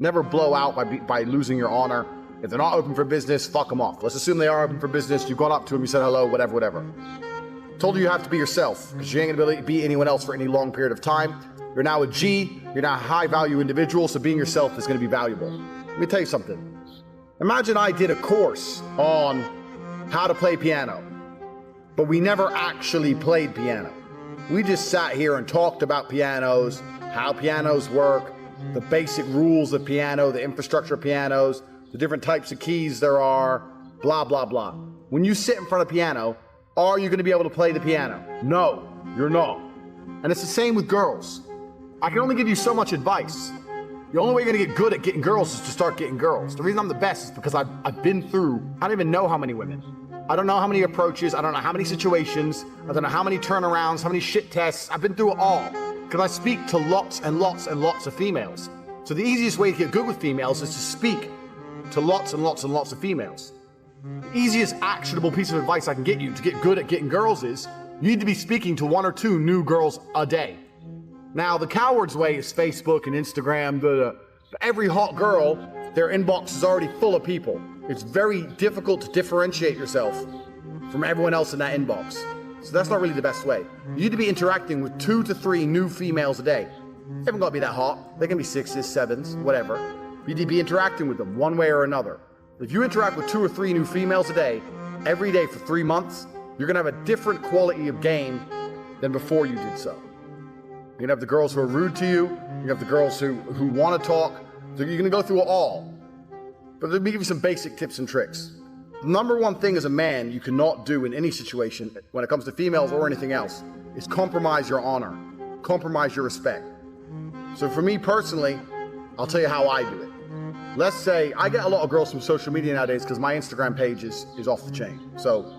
Never blow out by losing your honor. If they're not open for business, fuck them off. Let's assume they are open for business. You got up to them, you said hello, whatever. Told you have to be yourself, because you ain't gonna be able to be anyone else for any long period of time. You're now a G, you're now a high value individual, so being yourself is gonna be valuable. Let me tell you something. Imagine I did a course on how to play piano, but we never actually played piano. We just sat here and talked about pianos, how pianos work, the basic rules of piano, the infrastructure of pianos, the different types of keys there are, blah, blah, blah. When you sit in front of a piano, are you going to be able to play the piano? No, you're not. And it's the same with girls. I can only give you so much advice. The only way you're going to get good at getting girls is to start getting girls. The reason I'm the best is because I've been through, I don't even know how many women. I don't know how many approaches, I don't know how many situations, I don't know how many turnarounds, how many shit tests. I've been through it all. Because I speak to lots and lots and lots of females. So the easiest way to get good with females is to speak to lots and lots and lots of females. The easiest actionable piece of advice I can get you to get good at getting girls is you need to be speaking to 1 or 2 new girls a day. Now, the coward's way is Facebook and Instagram. Every hot girl, their inbox is already full of people. It's very difficult to differentiate yourself from everyone else in that inbox. So that's not really the best way. You need to be interacting with 2 to 3 new females a day. They haven't got to be that hot. They can be 6s, 7s, whatever. You need to be interacting with them one way or another. If you interact with 2 or 3 new females a day, every day for 3 months, you're gonna have a different quality of game than before you did so. You're gonna have the girls who are rude to you, you're gonna have the girls who wanna talk, so you're gonna go through it all. But let me give you some basic tips and tricks. The number one thing as a man you cannot do in any situation, when it comes to females or anything else, is compromise your honor, compromise your respect. So for me personally, I'll tell you how I do it. Let's say I get a lot of girls from social media nowadays because my Instagram page is off the chain. So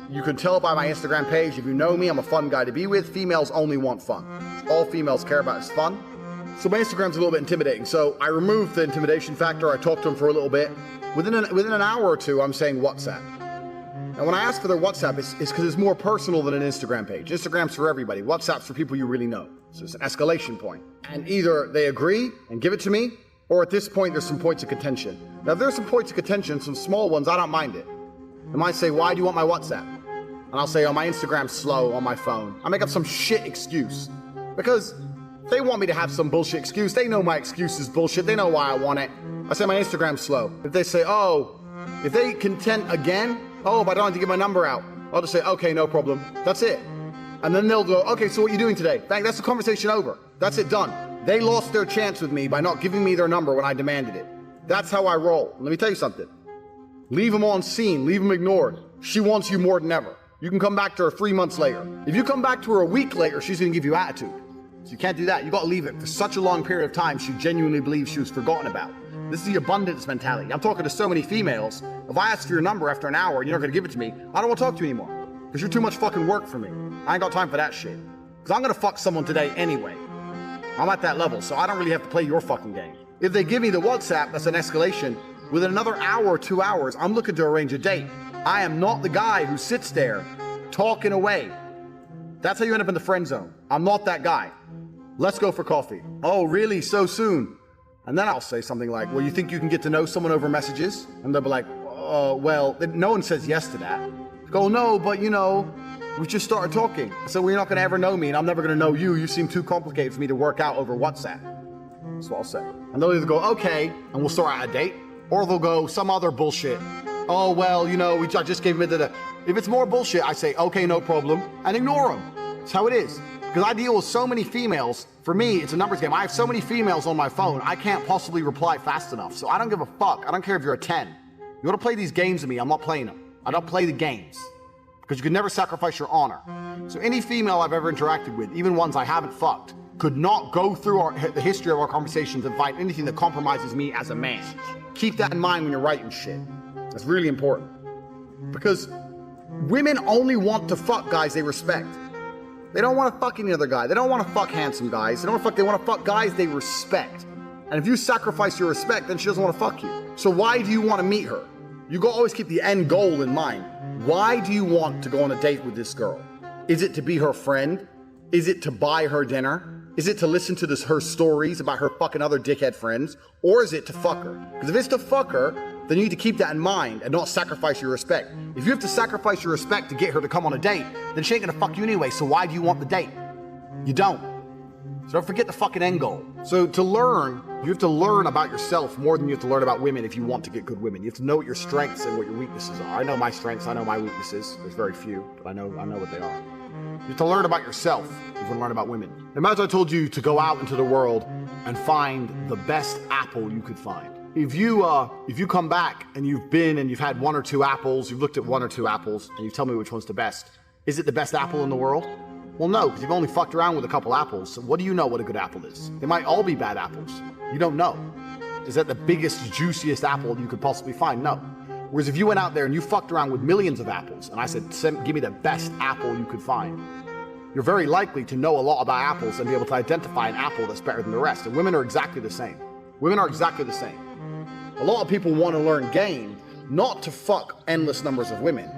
you can tell by my Instagram page, if you know me, I'm a fun guy to be with. Females only want fun. All females care about is fun. So my Instagram's a little bit intimidating. So I removed the intimidation factor. I talked to them for a little bit. Within an hour or two, I'm saying WhatsApp. And when I ask for their WhatsApp, it's because it's more personal than an Instagram page. Instagram's for everybody. WhatsApp's for people you really know. So it's an escalation point. And either they agree and give it to me, or at this point, there's some points of contention. Now, if there's some points of contention, some small ones, I don't mind it. They might say, why do you want my WhatsApp? And I'll say, oh, my Instagram's slow on my phone. I make up some shit excuse. Because they want me to have some bullshit excuse. They know my excuse is bullshit. They know why I want it. I say my Instagram's slow. If they say, oh, if they contend again, oh, but I don't have to give my number out, I'll just say, okay, no problem. That's it. And then they'll go, okay, so what are you doing today? Bang, that's the conversation over. That's it, done. They lost their chance with me by not giving me their number when I demanded it. That's how I roll. Let me tell you something. Leave them on scene. Leave them ignored. She wants you more than ever. You can come back to her 3 months later. If you come back to her a week later, she's going to give you attitude. So you can't do that. You got to leave it for such a long period of time she genuinely believes she was forgotten about. This is the abundance mentality. I'm talking to so many females. If I ask for your number after an hour and you're not going to give it to me, I don't want to talk to you anymore. Because you're too much fucking work for me. I ain't got time for that shit. Because I'm going to fuck someone today anyway. I'm at that level, so I don't really have to play your fucking game. If they give me the WhatsApp, that's an escalation. Within another hour or 2 hours, I'm looking to arrange a date. I am not the guy who sits there talking away. That's how you end up in the friend zone. I'm not that guy. Let's go for coffee. Oh, really? So soon? And then I'll say something like, well, you think you can get to know someone over messages? And they'll be like, oh, well, no one says yes to that. I go, no, but you know, we just started talking. So you're not going to ever know me, and I'm never going to know you. You seem too complicated for me to work out over WhatsApp. That's what I'll say. And they'll either go, okay, and we'll start out a date, or they'll go some other bullshit. Oh, well, you know, I just gave him the... If it's more bullshit, I say, okay, no problem, and ignore them. That's how it is. Because I deal with so many females. For me, it's a numbers game. I have so many females on my phone, I can't possibly reply fast enough. So I don't give a fuck. I don't care if you're a 10. You want to play these games with me, I'm not playing them. I don't play the games. Because you can never sacrifice your honor. So any female I've ever interacted with, even ones I haven't fucked, could not go through the history of our conversations and find anything that compromises me as a man. Keep that in mind when you're writing shit. That's really important. Because women only want to fuck guys they respect. They don't want to fuck any other guy. They don't want to fuck handsome guys. They want to fuck guys they respect. And if you sacrifice your respect, then she doesn't want to fuck you. So why do you want to meet her? You gotta always keep the end goal in mind. Why do you want to go on a date with this girl? Is it to be her friend? Is it to buy her dinner? Is it to listen to her stories about her fucking other dickhead friends? Or is it to fuck her? Because if it's to fuck her, then you need to keep that in mind and not sacrifice your respect. If you have to sacrifice your respect to get her to come on a date, then she ain't gonna fuck you anyway, so why do you want the date? You don't. So don't forget the fucking end goal. So to learn, you have to learn about yourself more than you have to learn about women if you want to get good women. You have to know what your strengths and what your weaknesses are. I know my strengths, I know my weaknesses. There's very few, but I know what they are. You have to learn about yourself if you want to learn about women. Imagine I told you to go out into the world and find the best apple you could find. If you come back and you've had one or two apples, you've looked at one or two apples, and you tell me which one's the best, is it the best apple in the world? Well, no, because you've only fucked around with a couple apples. So what do you know what a good apple is? They might all be bad apples. You don't know. Is that the biggest, juiciest apple you could possibly find? No. Whereas if you went out there and you fucked around with millions of apples, and I said, give me the best apple you could find, you're very likely to know a lot about apples and be able to identify an apple that's better than the rest. And women are exactly the same. Women are exactly the same. A lot of people want to learn game, not to fuck endless numbers of women.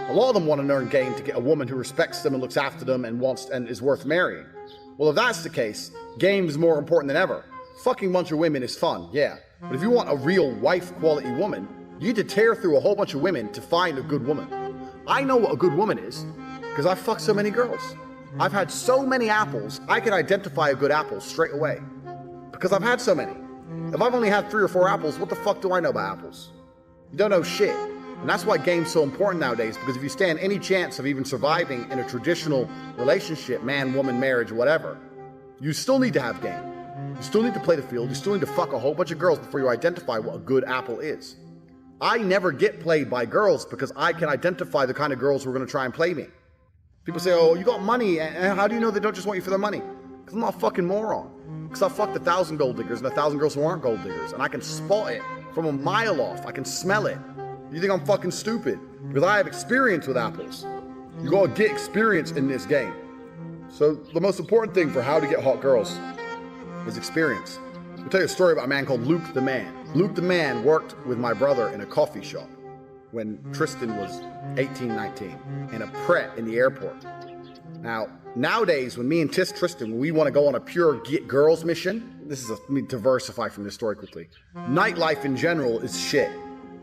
A lot of them want to learn game to get a woman who respects them and looks after them and is worth marrying. Well, if that's the case, game is more important than ever. Fucking a bunch of women is fun, yeah. But if you want a real wife-quality woman, you need to tear through a whole bunch of women to find a good woman. I know what a good woman is, because I've fucked so many girls. I've had so many apples, I can identify a good apple straight away. Because I've had so many. If I've only had 3 or 4 apples, what the fuck do I know about apples? You don't know shit. And that's why game's so important nowadays, because if you stand any chance of even surviving in a traditional relationship, man, woman, marriage, whatever, you still need to have game. You still need to play the field. You still need to fuck a whole bunch of girls before you identify what a good apple is. I never get played by girls because I can identify the kind of girls who are going to try and play me. People say, oh, you got money, and how do you know they don't just want you for their money? Because I'm not a fucking moron. Because I fucked 1,000 gold diggers and 1,000 girls who aren't gold diggers, and I can spot it from a mile off. I can smell it. You think I'm fucking stupid? Because I have experience with apples. You gotta get experience in this game. So the most important thing for how to get hot girls is experience. I'll tell you a story about a man called Luke the Man. Luke the Man worked with my brother in a coffee shop when Tristan was 18, 19, in a Pret in the airport. Now, nowadays, when me and Tristan, when we want to go on a pure get girls mission, let me diversify from this story quickly. Nightlife in general is shit.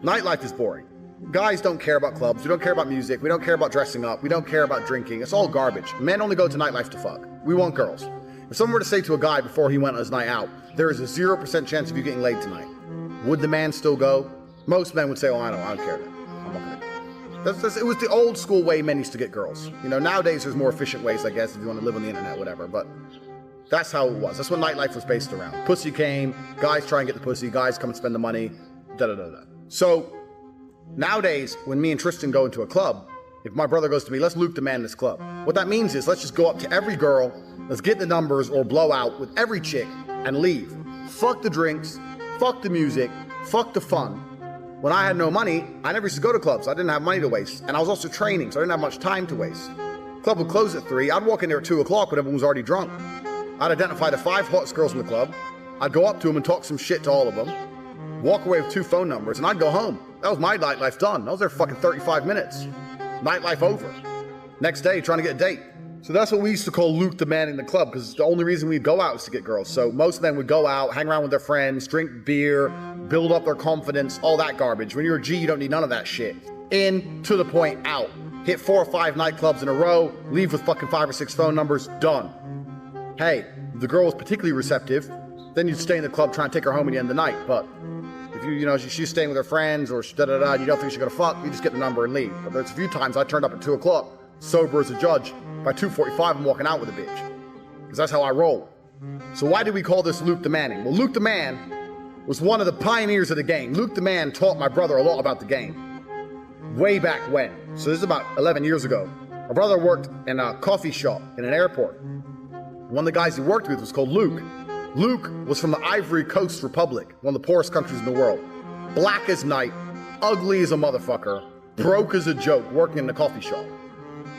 Nightlife is boring. Guys don't care about clubs. We don't care about music. We don't care about dressing up. We don't care about drinking. It's all garbage. Men only go to nightlife to fuck. We want girls. If someone were to say to a guy before he went on his night out, there is a 0% chance of you getting laid tonight, would the man still go? Most men would say, oh, I don't care then. I'm not gonna go. It was the old school way men used to get girls. You know, nowadays there's more efficient ways, I guess, if you want to live on the internet, whatever, but that's how it was. That's what nightlife was based around. Pussy came, guys try and get the pussy, guys come and spend the money, da-da-da-da. So, nowadays, when me and Tristan go into a club, if my brother goes to me, let's Luke the Man in this club. What that means is, let's just go up to every girl, let's get the numbers or blow out with every chick and leave. Fuck the drinks, fuck the music, fuck the fun. When I had no money, I never used to go to clubs. I didn't have money to waste. And I was also training, so I didn't have much time to waste. Club would close at 3. I'd walk in there at 2 o'clock when everyone was already drunk. I'd identify the 5 hottest girls in the club. I'd go up to them and talk some shit to all of them. Walk away with 2 phone numbers, and I'd go home. That was my nightlife done. I was there for fucking 35 minutes. Nightlife over. Next day, trying to get a date. So that's what we used to call Luke the Man in the club, because the only reason we'd go out was to get girls. So most men would go out, hang around with their friends, drink beer, build up their confidence, all that garbage. When you're a G, you don't need none of that shit. In, to the point, out. Hit 4 or 5 nightclubs in a row, leave with fucking 5 or 6 phone numbers, done. Hey, if the girl was particularly receptive, then you'd stay in the club trying to take her home at the end of the night. But if she's staying with her friends or da-da-da, you don't think she's gonna fuck, you just get the number and leave. But there's a few times I turned up at 2 o'clock, sober as a judge. By 2:45, I'm walking out with a bitch. Because that's how I roll. So why did we call this Luke the Manning? Well, Luke the Man was one of the pioneers of the game. Luke the Man taught my brother a lot about the game. Way back when. So this is about 11 years ago. My brother worked in a coffee shop in an airport. One of the guys he worked with was called Luke. Luke was from the Ivory Coast Republic, one of the poorest countries in the world. Black as night, ugly as a motherfucker, broke as a joke, working in the coffee shop.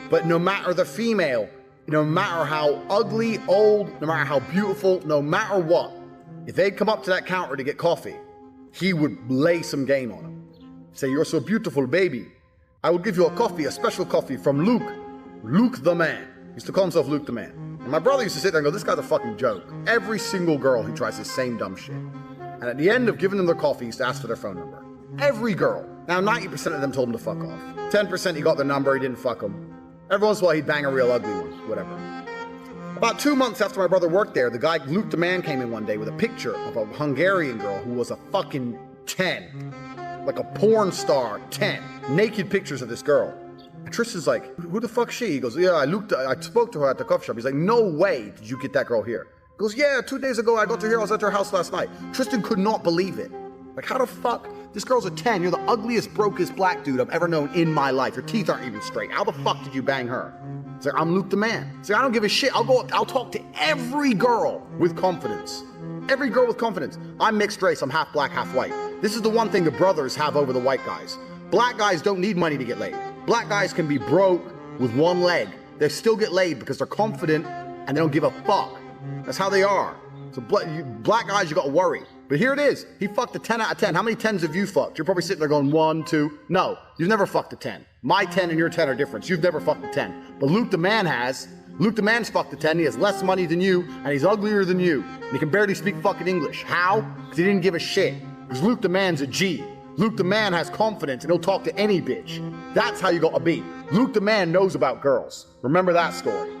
But no matter the female, no matter how ugly, old, no matter how beautiful, no matter what, if they'd come up to that counter to get coffee, he would lay some game on them. Say, you're so beautiful, baby. I will give you a coffee, a special coffee from Luke. Luke the Man. He used to call himself Luke the Man. And my brother used to sit there and go, this guy's a fucking joke. Every single girl, he tries this same dumb shit. And at the end of giving them their coffee, he used to ask for their phone number. Every girl. Now, 90% of them told him to fuck off. 10% he got their number, he didn't fuck them. Every once in a while, he'd bang a real ugly one, whatever. About 2 months after my brother worked there, the guy, Luke the Man, came in one day with a picture of a Hungarian girl who was a fucking 10. Like a porn star, 10. Naked pictures of this girl. Tristan's like, who the fuck's she? He goes, yeah, I spoke to her at the coffee shop. He's like, no way did you get that girl here. He goes, yeah, 2 days ago I got to here, I was at her house last night. Tristan could not believe it. Like, how the fuck? This girl's a 10. You're the ugliest, brokest black dude I've ever known in my life. Your teeth aren't even straight. How the fuck did you bang her? He's like, I'm Luke the Man. He's like, I don't give a shit. I'll talk to every girl with confidence. Every girl with confidence. I'm mixed race. I'm half black, half white. This is the one thing the brothers have over the white guys. Black guys don't need money to get laid. Black guys can be broke with one leg. They still get laid because they're confident and they don't give a fuck. That's how they are. So black guys, you got to worry. But here it is. He fucked a 10 out of 10. How many 10s have you fucked? You're probably sitting there going 1, 2. No, you've never fucked a 10. My 10 and your 10 are different. You've never fucked a 10. But Luke the Man has. Luke the Man's fucked a 10. He has less money than you and he's uglier than you. And he can barely speak fucking English. How? Because he didn't give a shit. Because Luke the Man's a G. Luke the Man has confidence and he'll talk to any bitch. That's how you gotta be. Luke the Man knows about girls. Remember that story.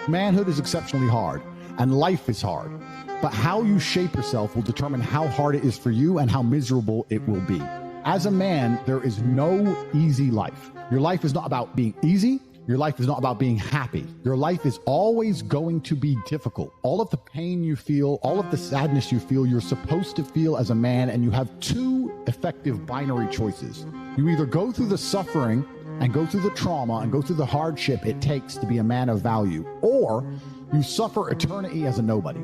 Manhood is exceptionally hard and life is hard. But how you shape yourself will determine how hard it is for you and how miserable it will be. As a man, there is no easy life. Your life is not about being easy. Your life is not about being happy. Your life is always going to be difficult. All of the pain you feel, all of the sadness you feel, you're supposed to feel as a man, and you have two effective binary choices. You either go through the suffering and go through the trauma and go through the hardship it takes to be a man of value, or you suffer eternity as a nobody.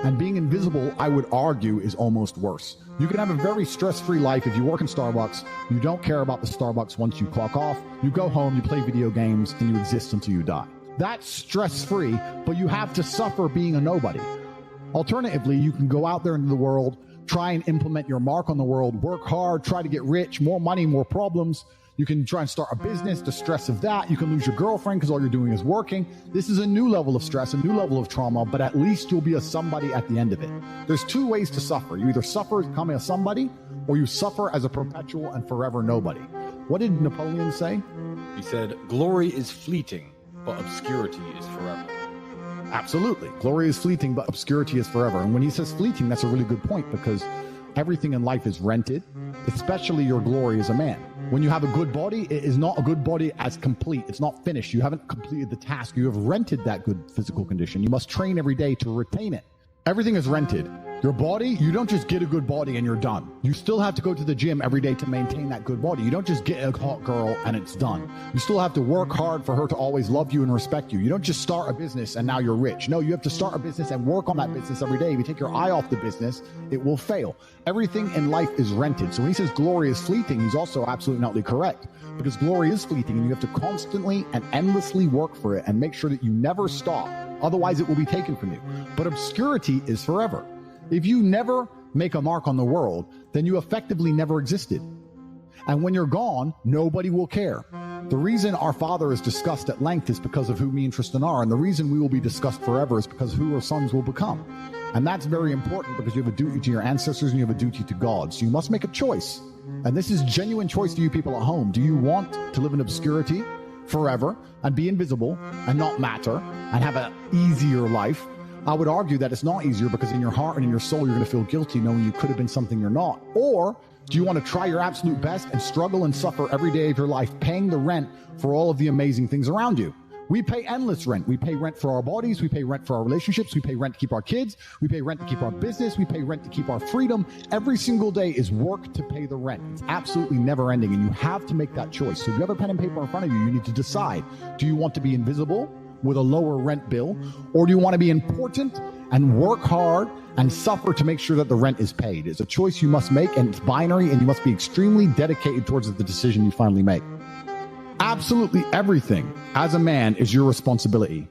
And being invisible, I would argue, is almost worse. You can have a very stress-free life if you work in Starbucks. You don't care about the Starbucks once you clock off. You go home, you play video games, and you exist until you die. That's stress-free, but you have to suffer being a nobody. Alternatively, you can go out there into the world, try and implement your mark on the world, work hard, try to get rich, more money, more problems. You can try and start a business, the stress of that. You can lose your girlfriend because all you're doing is working. This is a new level of stress, a new level of trauma, but at least you'll be a somebody at the end of it. There's two ways to suffer. You either suffer becoming a somebody, or you suffer as a perpetual and forever nobody. What did Napoleon say? He said, glory is fleeting, but obscurity is forever. Absolutely. Glory is fleeting, but obscurity is forever. And when he says fleeting, that's a really good point, because everything in life is rented, especially your glory as a man. When you have a good body, it is not a good body as complete. It's not finished. You haven't completed the task. You have rented that good physical condition. You must train every day to retain it. Everything is rented. Your body, you don't just get a good body and you're done. You still have to go to the gym every day to maintain that good body. You don't just get a hot girl and it's done. You still have to work hard for her to always love you and respect you. You don't just start a business and now you're rich. No, you have to start a business and work on that business every day. If you take your eye off the business, it will fail. Everything in life is rented. So when he says glory is fleeting, he's also absolutely not correct, because glory is fleeting and you have to constantly and endlessly work for it and make sure that you never stop. Otherwise, it will be taken from you. But obscurity is forever. If you never make a mark on the world, then you effectively never existed. And when you're gone, nobody will care. The reason our Father is discussed at length is because of who me and Tristan are. And the reason we will be discussed forever is because of who our sons will become. And that's very important, because you have a duty to your ancestors and you have a duty to God. So you must make a choice. And this is genuine choice for you people at home. Do you want to live in obscurity forever and be invisible and not matter and have an easier life? I would argue that it's not easier, because in your heart and in your soul, you're going to feel guilty knowing you could have been something you're not. Or do you want to try your absolute best and struggle and suffer every day of your life, paying the rent for all of the amazing things around you? We pay endless rent. We pay rent for our bodies. We pay rent for our relationships. We pay rent to keep our kids. We pay rent to keep our business. We pay rent to keep our freedom. Every single day is work to pay the rent. It's absolutely never ending, and you have to make that choice. So if you have a pen and paper in front of you, you need to decide. Do you want to be invisible with a lower rent bill, or do you want to be important and work hard and suffer to make sure that the rent is paid? It's a choice you must make, and it's binary, and you must be extremely dedicated towards the decision you finally make. Absolutely everything as a man is your responsibility.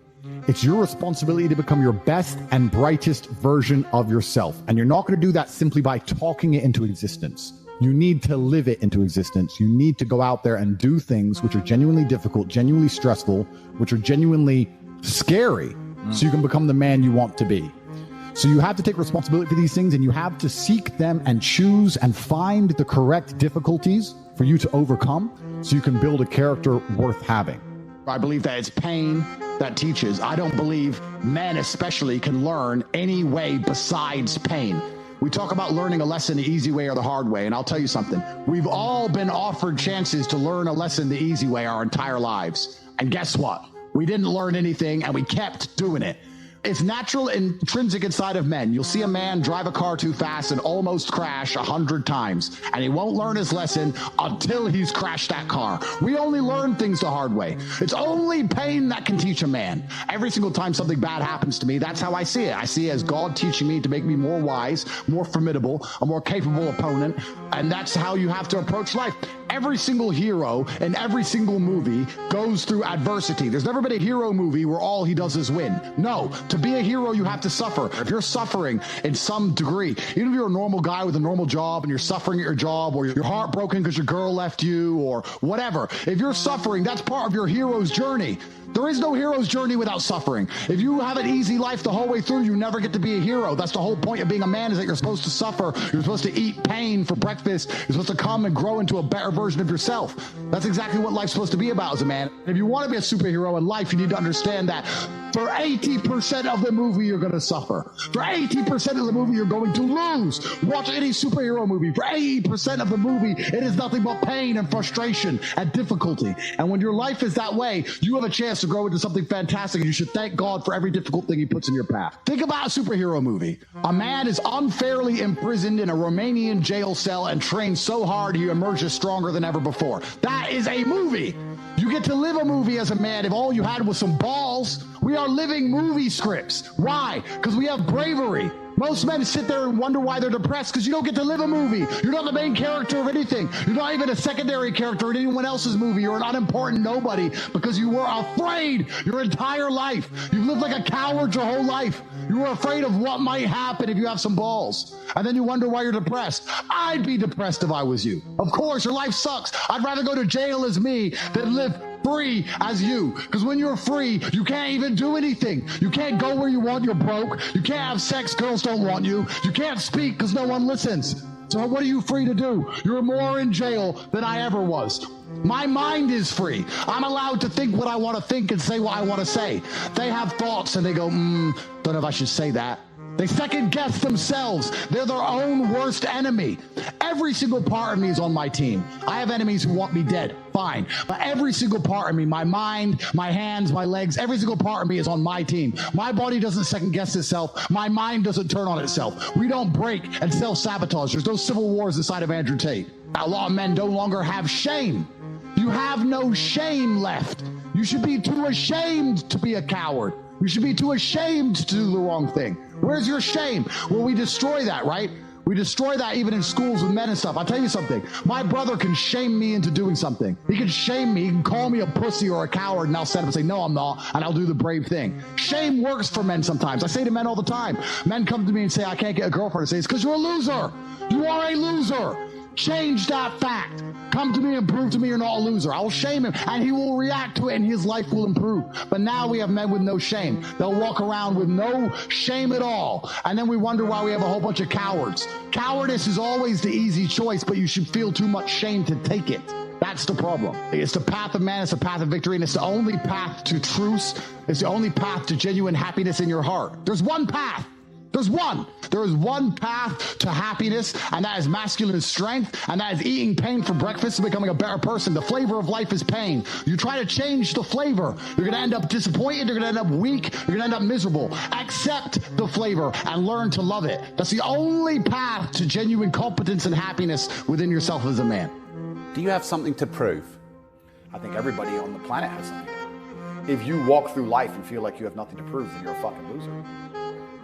It's your responsibility to become your best and brightest version of yourself. And you're not going to do that simply by talking it into existence. You need to live it into existence. You need to go out there and do things which are genuinely difficult, genuinely stressful, which are genuinely scary, so you can become the man you want to be. So you have to take responsibility for these things, and you have to seek them and choose and find the correct difficulties for you to overcome so you can build a character worth having. I believe that it's pain that teaches. I don't believe men especially can learn any way besides pain. We talk about learning a lesson the easy way or the hard way, and I'll tell you something. We've all been offered chances to learn a lesson the easy way our entire lives. And guess what? We didn't learn anything, and we kept doing it. It's natural, intrinsic inside of men. You'll see a man drive a car too fast and almost crash 100 times, and he won't learn his lesson until he's crashed that car. We only learn things the hard way. It's only pain that can teach a man. Every single time something bad happens to me, that's how I see it. I see it as God teaching me to make me more wise, more formidable, a more capable opponent, and that's how you have to approach life. Every single hero in every single movie goes through adversity. There's never been a hero movie where all he does is win. No, to be a hero, you have to suffer. If you're suffering in some degree, even if you're a normal guy with a normal job and you're suffering at your job, or you're heartbroken because your girl left you, or whatever, if you're suffering, that's part of your hero's journey. There is no hero's journey without suffering. If you have an easy life the whole way through, you never get to be a hero. That's the whole point of being a man, is that you're supposed to suffer. You're supposed to eat pain for breakfast. You're supposed to come and grow into a better version of yourself. That's exactly what life's supposed to be about as a man. If you want to be a superhero in life, you need to understand that for 80% of the movie, you're going to suffer. For 80% of the movie, you're going to lose. Watch any superhero movie. For 80% of the movie, it is nothing but pain and frustration and difficulty. And when your life is that way, you have a chance to grow into something fantastic, and you should thank God for every difficult thing he puts in your path. Think about a superhero movie. A man is unfairly imprisoned in a Romanian jail cell and trained so hard he emerges stronger than ever before. That is a movie. You get to live a movie as a man if all you had was some balls. We are living movie scripts. Why? Because we have bravery. Most men sit there and wonder why they're depressed, because you don't get to live a movie. You're not the main character of anything. You're not even a secondary character in anyone else's movie. You're an unimportant nobody because you were afraid your entire life. You've lived like a coward your whole life. You were afraid of what might happen if you have some balls. And then you wonder why you're depressed. I'd be depressed if I was you. Of course, your life sucks. I'd rather go to jail as me than live free as you. Because when you're free, you can't even do anything. You can't go where you want. You're broke. You can't have sex. Girls don't want you. You can't speak because no one listens. So what are you free to do? You're more in jail than I ever was. My mind is free. I'm allowed to think what I want to think and say what I want to say. They have thoughts and they go, don't know if I should say that. They second guess themselves. They're their own worst enemy. Every single part of me is on my team. I have enemies who want me dead. Fine. But every single part of me, my mind, my hands, my legs, every single part of me is on my team. My body doesn't second guess itself. My mind doesn't turn on itself. We don't break and self-sabotage. There's no civil wars inside of Andrew Tate. A lot of men no longer have shame. You have no shame left. You should be too ashamed to be a coward. You should be too ashamed to do the wrong thing. Where's your shame? Well, we destroy that, right? We destroy that even in schools with men and stuff. I'll tell you something. My brother can shame me into doing something. He can shame me. He can call me a pussy or a coward, and I'll stand up and say, no, I'm not, and I'll do the brave thing. Shame works for men sometimes. I say to men all the time. Men come to me and say, I can't get a girlfriend. I say, it's because you're a loser. You are a loser. Change that fact. Come to me and prove to me you're not a loser. I will shame him, and he will react to it, and his life will improve. But now we have men with no shame. They'll walk around with no shame at all, and then we wonder why we have a whole bunch of cowards. Cowardice is always the easy choice, but you should feel too much shame to take it. That's the problem. It's the path of man. It's the path of victory, and it's the only path to truth. It's the only path to genuine happiness in your heart. There's one path. There's one. There is one path to happiness, and that is masculine strength, and that is eating pain for breakfast and becoming a better person. The flavor of life is pain. You try to change the flavor, you're going to end up disappointed, you're going to end up weak, you're going to end up miserable. Accept the flavor and learn to love it. That's the only path to genuine competence and happiness within yourself as a man. Do you have something to prove? I think everybody on the planet has something. If you walk through life and feel like you have nothing to prove, then you're a fucking loser.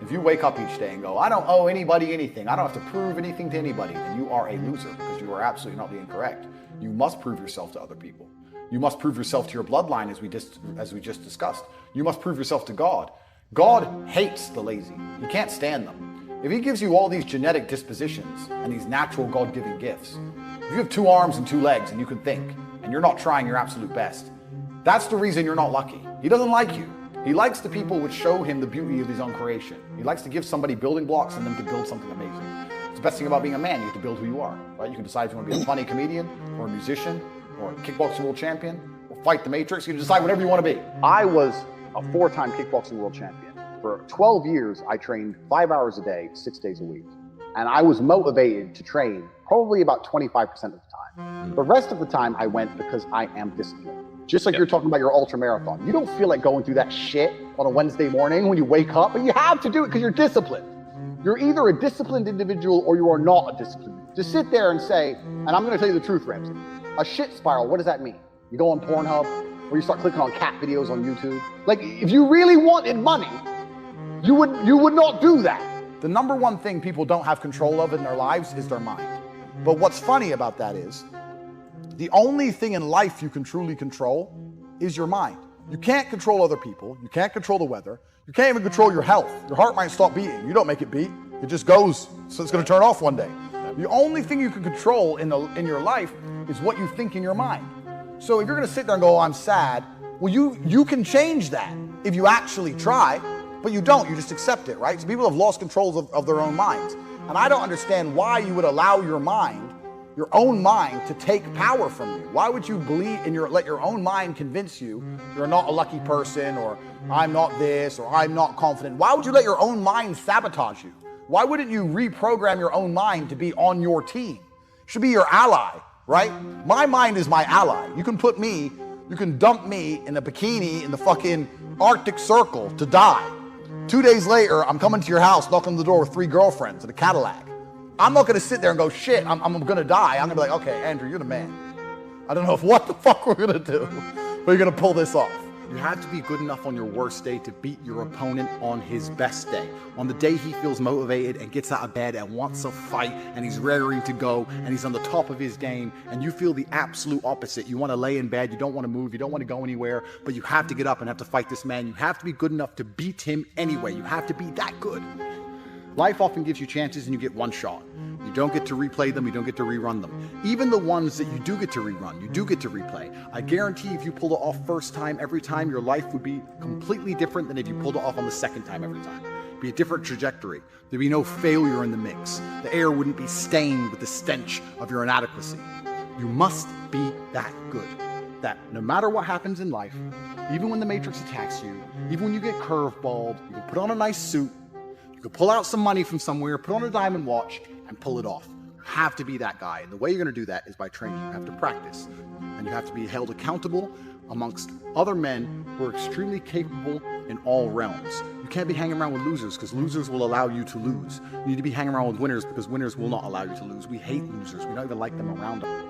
If you wake up each day and go, I don't owe anybody anything, I don't have to prove anything to anybody, then you are a loser, because you are absolutely not being correct. You must prove yourself to other people. You must prove yourself to your bloodline, as we just discussed. You must prove yourself to God. God hates the lazy. He can't stand them. If he gives you all these genetic dispositions and these natural God-given gifts, if you have 2 arms and 2 legs and you can think, and you're not trying your absolute best, that's the reason you're not lucky. He doesn't like you. He likes the people which show him the beauty of his own creation. He likes to give somebody building blocks and them to build something amazing. It's the best thing about being a man. You get to build who you are, right? You can decide if you want to be a funny comedian or a musician or a kickboxing world champion or fight the Matrix. You can decide whatever you want to be. I was a 4-time kickboxing world champion. For 12 years, I trained 5 hours a day, 6 days a week. And I was motivated to train probably about 25% of the time. The rest of the time I went because I am disciplined. Just like you're talking about your ultra marathon. You don't feel like going through that shit on a Wednesday morning when you wake up, but you have to do it because you're disciplined. You're either a disciplined individual or you are not a disciplined. Just sit there and say, and I'm going to tell you the truth, Ramsey. A shit spiral, what does that mean? You go on Pornhub or you start clicking on cat videos on YouTube. Like, if you really wanted money, you would not do that. The number one thing people don't have control of in their lives is their mind. But what's funny about that is, the only thing in life you can truly control is your mind. You can't control other people. You can't control the weather. You can't even control your health. Your heart might stop beating. You don't make it beat. It just goes, so it's going to turn off one day. The only thing you can control in your life is what you think in your mind. So if you're going to sit there and go, oh, I'm sad, well, you can change that if you actually try, but you don't. You just accept it, right? So people have lost control of their own minds. And I don't understand why you would allow your own mind to take power from you. Why would you let your own mind convince you you're not a lucky person, or I'm not this, or I'm not confident? Why would you let your own mind sabotage you? Why wouldn't you reprogram your own mind to be on your team? It should be your ally, right? My mind is my ally. You can dump me in a bikini in the fucking Arctic Circle to die. 2 days later, I'm coming to your house, knocking on the door with 3 girlfriends in a Cadillac. I'm not going to sit there and go, shit, I'm going to die. I'm going to be like, okay, Andrew, you're the man. I don't know what the fuck we're going to do, but you're going to pull this off. You have to be good enough on your worst day to beat your opponent on his best day. On the day he feels motivated and gets out of bed and wants to fight and he's raring to go and he's on the top of his game, and you feel the absolute opposite. You want to lay in bed, you don't want to move, you don't want to go anywhere, but you have to get up and have to fight this man. You have to be good enough to beat him anyway. You have to be that good. Life often gives you chances and you get one shot. You don't get to replay them, you don't get to rerun them. Even the ones that you do get to rerun, you do get to replay. I guarantee if you pulled it off first time every time, your life would be completely different than if you pulled it off on the second time every time. It'd be a different trajectory. There'd be no failure in the mix. The air wouldn't be stained with the stench of your inadequacy. You must be that good, that no matter what happens in life, even when the Matrix attacks you, even when you get curveballed, you can put on a nice suit, you can pull out some money from somewhere, put on a diamond watch, and pull it off. You have to be that guy. And the way you're going to do that is by training. You have to practice. And you have to be held accountable amongst other men who are extremely capable in all realms. You can't be hanging around with losers, because losers will allow you to lose. You need to be hanging around with winners, because winners will not allow you to lose. We hate losers. We don't even like them around us.